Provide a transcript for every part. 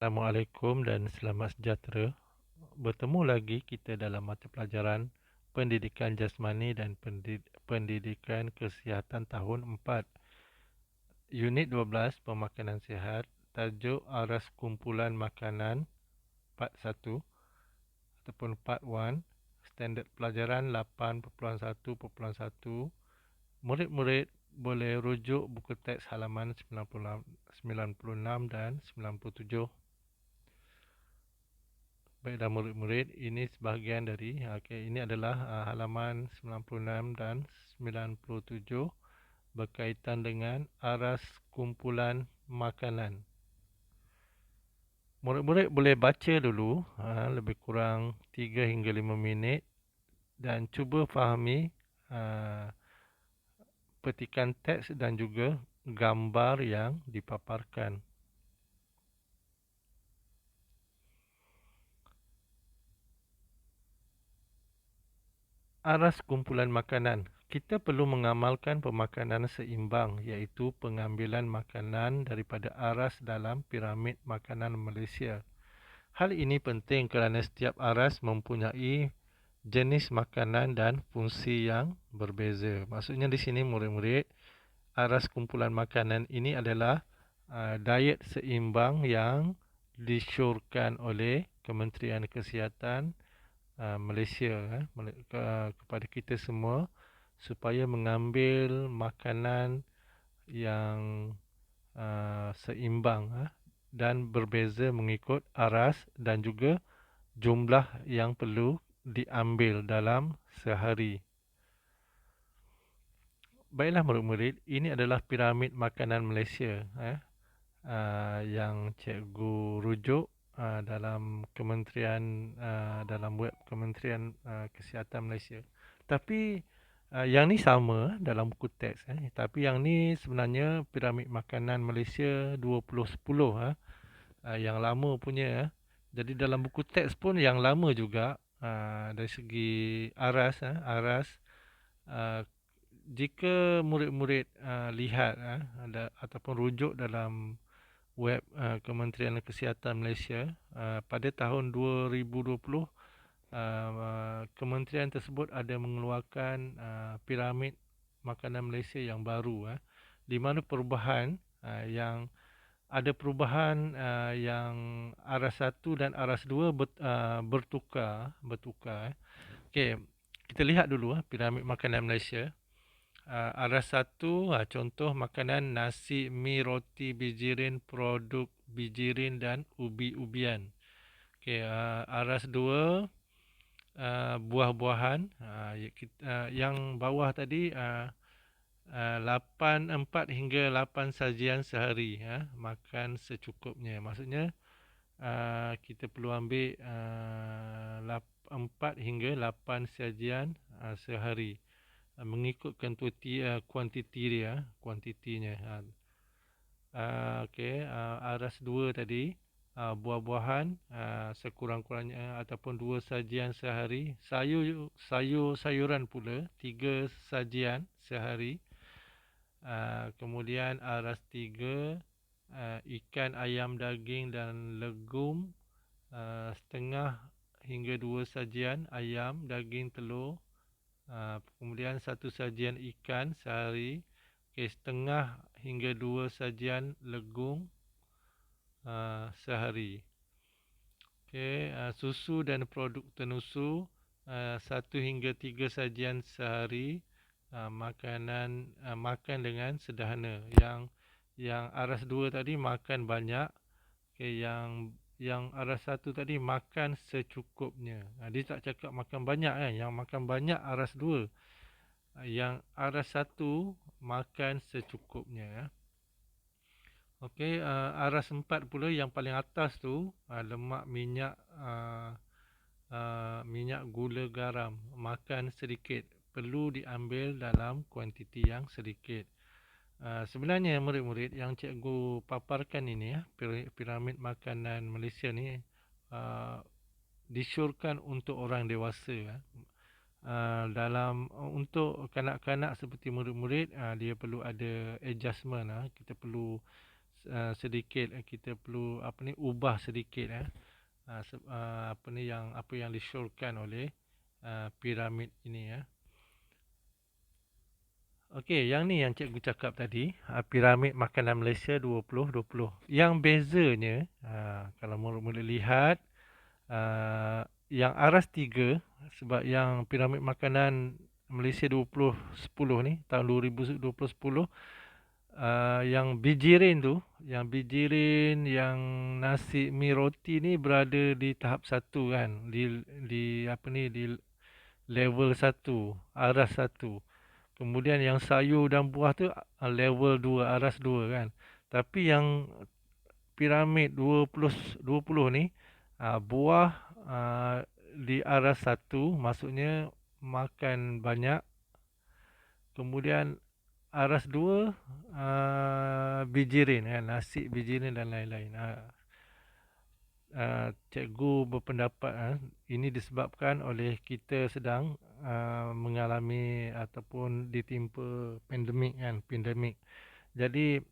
Assalamualaikum dan selamat sejahtera. Bertemu lagi kita dalam mata pelajaran Pendidikan Jasmani dan Pendidikan Kesihatan tahun 4. Unit 12 Pemakanan Sihat. Tajuk Aras Kumpulan Makanan Part 1 ataupun Part 1. Standard pelajaran 8.1.1. Murid-murid boleh rujuk buku teks halaman 96 dan 97. Baiklah murid-murid, ini sebahagian dari ini adalah halaman 96 dan 97 berkaitan dengan aras kumpulan makanan. Murid-murid boleh baca dulu lebih kurang 3 hingga 5 minit dan cuba fahami petikan teks dan juga gambar yang dipaparkan. Aras kumpulan makanan. Kita perlu mengamalkan pemakanan seimbang, iaitu pengambilan makanan daripada aras dalam piramid makanan Malaysia. Hal ini penting kerana setiap aras mempunyai jenis makanan dan fungsi yang berbeza. Maksudnya di sini murid-murid, aras kumpulan makanan ini adalah diet seimbang yang disyorkan oleh Kementerian Kesihatan Malaysia kepada kita semua supaya mengambil makanan yang seimbang dan berbeza mengikut aras dan juga jumlah yang perlu diambil dalam sehari. Baiklah murid-murid, ini adalah piramid makanan Malaysia yang cikgu rujuk dalam dalam web Kementerian Kesihatan Malaysia. Tapi yang ni sama dalam buku teks tapi yang ni sebenarnya piramid makanan Malaysia 2010 yang lama punya Jadi dalam buku teks pun yang lama juga dari segi aras jika murid-murid lihat ataupun rujuk dalam web Kementerian Kesihatan Malaysia pada tahun 2020 kementerian tersebut ada mengeluarkan piramid makanan Malaysia yang baru di mana perubahan yang ada perubahan yang aras 1 dan aras 2 bertukar. Okey, kita lihat dulu piramid makanan Malaysia. Aras 1 contoh makanan nasi, mi, roti, bijirin, produk bijirin dan ubi-ubian. Okey, aras 2 buah-buahan. Yang bawah tadi 4 hingga 8 sajian sehari makan secukupnya. Maksudnya kita perlu ambil 4 hingga 8 sajian sehari mengikut kuantitinya. Okey, aras 2 tadi buah-buahan sekurang-kurangnya ataupun 2 sajian sehari, sayuran pula 3 sajian sehari. Kemudian aras 3 ikan, ayam, daging dan legum setengah hingga 2 sajian ayam, daging, telur. Kemudian 1 sajian ikan sehari. Okey, setengah hingga 2 sajian legum sehari. Okey, susu dan produk tenusu 1 hingga 3 sajian sehari. Makan dengan sederhana. Yang aras 2 tadi makan banyak. Okey, yang aras 1 tadi makan secukupnya. Dia tak cakap makan banyak yang makan banyak aras 2. Yang aras 1 makan secukupnya Okey, aras 4 pula yang paling atas tu lemak, minyak, gula, garam makan sedikit, perlu diambil dalam kuantiti yang sedikit. Sebenarnya murid-murid yang cikgu paparkan ini piramid makanan Malaysia ni disyorkan untuk orang dewasa. Untuk kanak-kanak seperti murid-murid dia perlu ada adjustment. Kita perlu sedikit kita perlu ubah sedikit apa yang disyorkan oleh piramid ini Okey, yang ni yang cikgu cakap tadi, piramid makanan Malaysia 2020. Yang bezanya, kalau mula-mula lihat, yang aras 3, sebab yang piramid makanan Malaysia 2010 ni, tahun 2010, yang bijirin tu, yang nasi mi roti ni berada di tahap 1 kan, di level 1, aras 1. Kemudian yang sayur dan buah tu level 2, aras 2 kan. Tapi yang piramid 20 ni, buah di aras 1, maksudnya makan banyak. Kemudian aras 2, bijirin kan, nasi bijirin dan lain-lain. Cikgu berpendapat ini disebabkan oleh kita sedang mengalami ataupun ditimpa pandemik. Jadi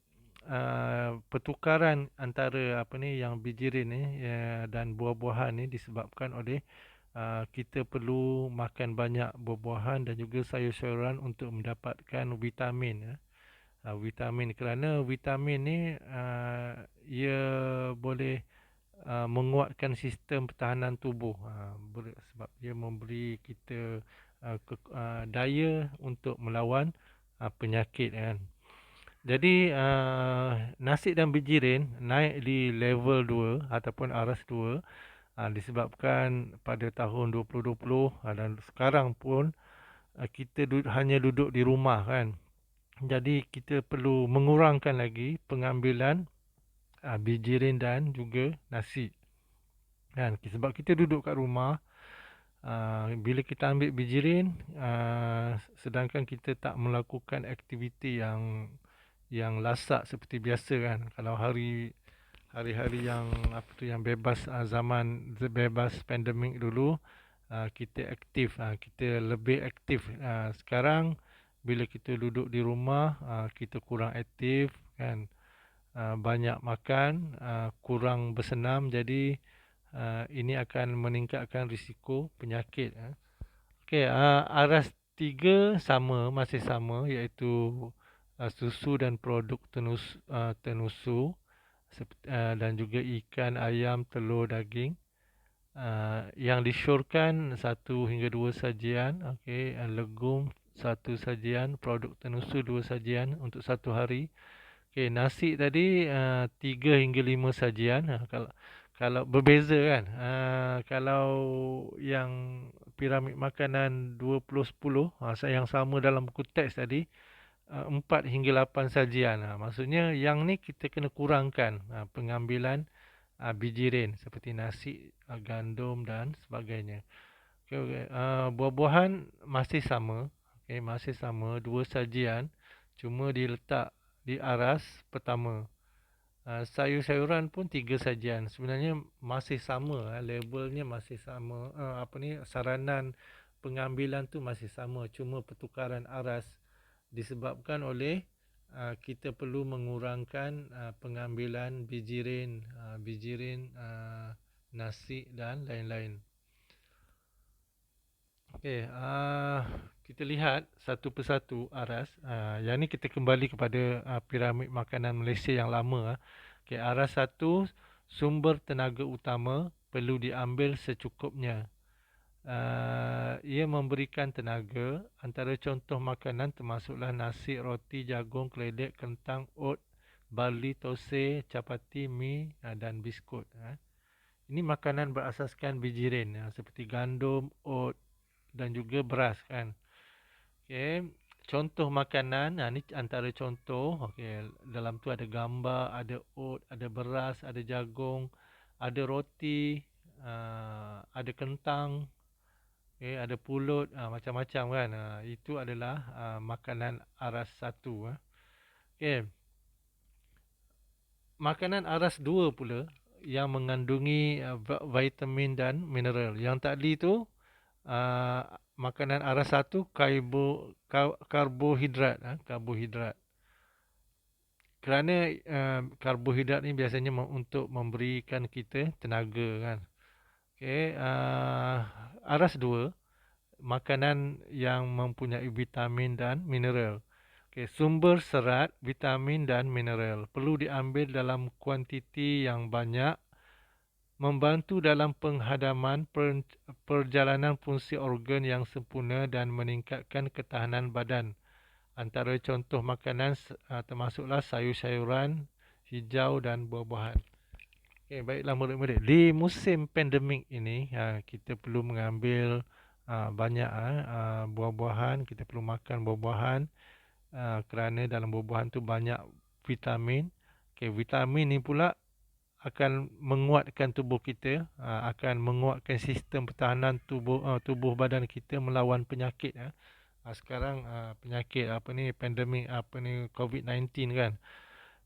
pertukaran antara yang bijirin ni dan buah-buahan ni disebabkan oleh kita perlu makan banyak buah-buahan dan juga sayur-sayuran untuk mendapatkan vitamin. Vitamin, kerana vitamin ni ia boleh menguatkan sistem pertahanan tubuh, sebab dia memberi kita daya untuk melawan penyakit kan. Jadi nasi dan bijirin naik di level 2 ataupun aras 2 disebabkan pada tahun 2020 dan sekarang pun kita hanya duduk di rumah kan. Jadi kita perlu mengurangkan lagi pengambilan bijirin dan juga nasi kan, sebab kita duduk kat rumah. Bila kita ambil bijirin, sedangkan kita tak melakukan aktiviti yang lasak seperti biasa kan. Kalau hari-hari yang bebas, zaman bebas pandemik dulu, kita aktif, kita lebih aktif. Sekarang bila kita duduk di rumah, kita kurang aktif kan. Banyak makan, kurang bersenam, jadi ini akan meningkatkan risiko penyakit. Okey, aras 3 masih sama, iaitu susu dan produk tenusu, dan juga ikan, ayam, telur, daging. Yang disyorkan 1 hingga 2 sajian, legum 1 sajian, produk tenusu 2 sajian untuk 1 hari. Nasi tadi 3 hingga 5 sajian. Kalau berbeza kan. Kalau yang piramid makanan 2010, yang sama dalam buku teks tadi, 4 hingga 8 sajian. Maksudnya yang ni kita kena kurangkan pengambilan bijirin seperti nasi, gandum dan sebagainya. Buah-buahan masih sama. Masih sama 2 sajian, cuma diletak di aras pertama. Sayur-sayuran pun 3 sajian. Sebenarnya masih sama, levelnya masih sama. Saranan pengambilan tu masih sama, cuma pertukaran aras disebabkan oleh kita perlu mengurangkan pengambilan bijirin, nasi dan lain-lain. Okey, kita lihat satu persatu aras. Yang ni kita kembali kepada piramid makanan Malaysia yang lama. Okey, aras 1, sumber tenaga utama perlu diambil secukupnya. Ia memberikan tenaga. Antara contoh makanan termasuklah nasi, roti, jagung, keledek, kentang, oat, barli, tosai, capati, mi dan biskut. Ini makanan berasaskan bijirin, seperti gandum, oat dan juga beras kan. Okey, contoh makanan, ni antara contoh. Okey, dalam tu ada gambar, ada oat, ada beras, ada jagung, ada roti, ada kentang, ada pulut, macam-macam kan. Itu adalah makanan aras 1. Okey. Makanan aras 2 pula yang mengandungi vitamin dan mineral. Yang tadi tu makanan aras 1 karbohidrat. kerana karbohidrat ni biasanya untuk memberikan kita tenaga kan. Okey, aras 2, makanan yang mempunyai vitamin dan mineral. Okey, sumber serat, vitamin dan mineral perlu diambil dalam kuantiti yang banyak, membantu dalam penghadaman perjalanan fungsi organ yang sempurna dan meningkatkan ketahanan badan. Antara contoh makanan termasuklah sayur-sayuran, hijau dan buah-buahan. Okay, baiklah murid-murid. Di musim pandemik ini, kita perlu mengambil banyak buah-buahan. Kita perlu makan buah-buahan kerana dalam buah-buahan tu banyak vitamin. Okay, vitamin ni pula akan menguatkan tubuh kita, akan menguatkan sistem pertahanan tubuh badan kita melawan penyakit. Sekarang penyakit pandemik COVID-19 kan.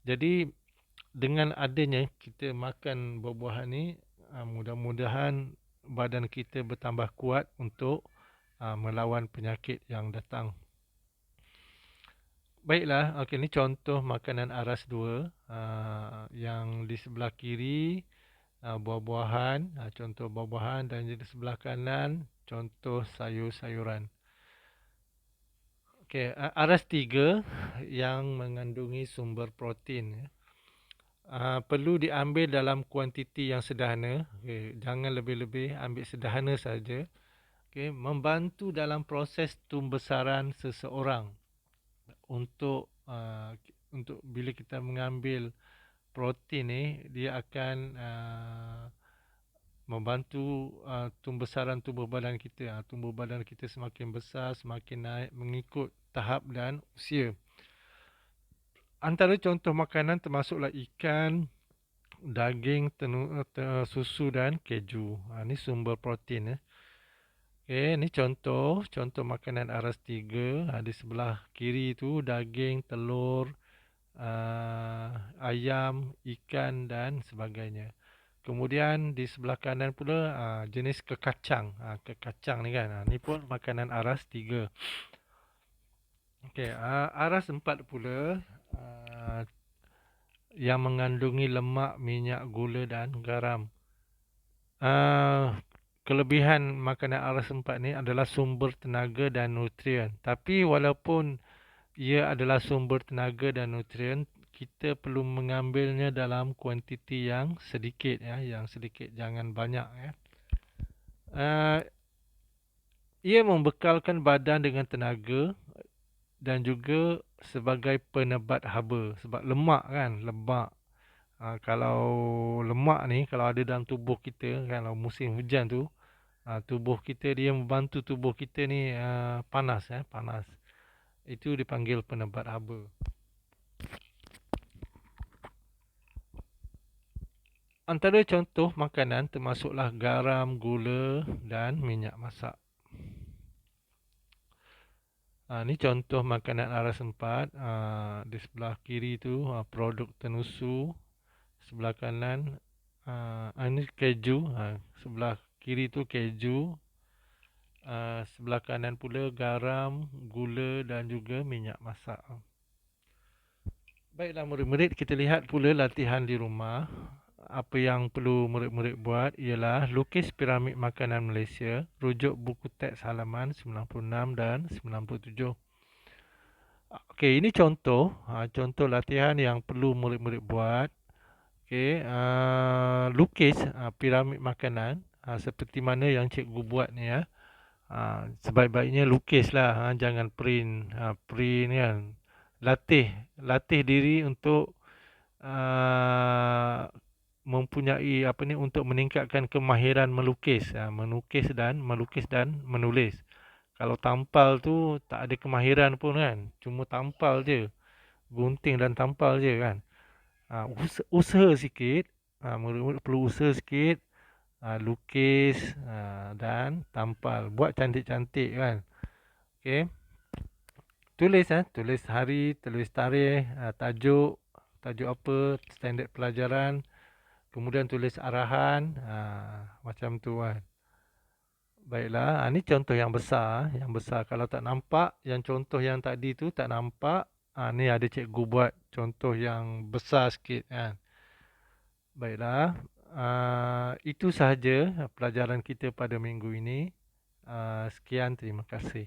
Jadi dengan adanya kita makan buah-buahan ni, mudah-mudahan badan kita bertambah kuat untuk melawan penyakit yang datang. Baiklah, okey, ni contoh makanan aras 2 yang di sebelah kiri buah-buahan, contoh buah-buahan, dan di sebelah kanan contoh sayur-sayuran. Okey, aras 3 yang mengandungi sumber protein. Perlu diambil dalam kuantiti yang sederhana. Okay, jangan lebih-lebih, ambil sederhana saja. Okay, membantu dalam proses tumbesaran seseorang. Untuk bila kita mengambil protein ni, dia akan membantu tumbesaran tubuh badan kita. Tubuh badan kita semakin besar, semakin naik mengikut tahap dan usia. Antara contoh makanan termasuklah ikan, daging, susu dan keju. Ini sumber protein. Okay, ni contoh makanan aras 3. Di sebelah kiri tu daging, telur, ayam, ikan dan sebagainya. Kemudian di sebelah kanan pula jenis kekacang. Kekacang ni kan. Ni pun makanan aras 3. Okey, aras 4 pula yang mengandungi lemak, minyak, gula dan garam. Kelebihan makanan aras 4 ni adalah sumber tenaga dan nutrien. Tapi walaupun ia adalah sumber tenaga dan nutrien, kita perlu mengambilnya dalam kuantiti yang sedikit, yang sedikit, jangan banyak. Ia membekalkan badan dengan tenaga dan juga sebagai penebat haba. Sebab lemak kan, kalau lemak ni kalau ada dalam tubuh kita, kalau musim hujan tu, tubuh kita, dia membantu tubuh kita ni panas. Itu dipanggil penebat haba. Antara contoh makanan termasuklah garam, gula dan minyak masak. Ni contoh makanan aras 4. Di sebelah kiri tu produk tenusu, sebelah kanan ini keju. Sebelah kiri tu keju, sebelah kanan pula garam, gula dan juga minyak masak. Baiklah murid-murid, kita lihat pula latihan di rumah. Apa yang perlu murid-murid buat ialah lukis piramid makanan Malaysia, rujuk buku teks halaman 96 dan 97. Okey, ini contoh latihan yang perlu murid-murid buat. Okey, lukis piramid makanan seperti mana yang cikgu buat ni ya. Sebaik-baiknya lukislah, jangan print kan. Latih diri untuk mempunyai untuk meningkatkan kemahiran melukis, melukis dan menulis. Kalau tampal tu tak ada kemahiran pun kan, cuma tampal je, gunting dan tampal je kan. Usaha sikit, murid-murid perlu usaha sikit, lukis dan tampal, buat cantik-cantik kan. Okey, tulis hari, tulis tarikh, tajuk apa, standard pelajaran, kemudian tulis arahan, macam tu kan. Baiklah, ni contoh yang besar. Kalau tak nampak, yang contoh yang tadi tu tak nampak, ni ada cikgu buat contoh yang besar sikit kan. Baiklah, itu sahaja pelajaran kita pada minggu ini. Sekian, terima kasih.